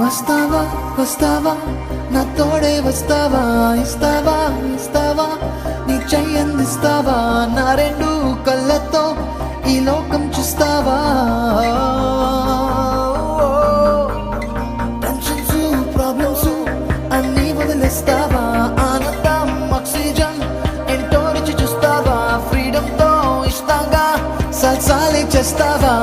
వస్తావా వస్తావా నా తోడే వస్తావా ఇస్తావా ఇస్తావా నీ చెయ్యందిస్తావా నా రెండు కళ్ళతో ఈ లోకం చూస్తావా టెన్షన్స్ ప్రాబ్లమ్స్ అన్నీ వదిలేస్తావా ఆనందం ఆక్సిజన్ ఎంతో రుచి చూస్తావా ఫ్రీడమ్ తో ఇస్తాగా సల్సాలే చేస్తావా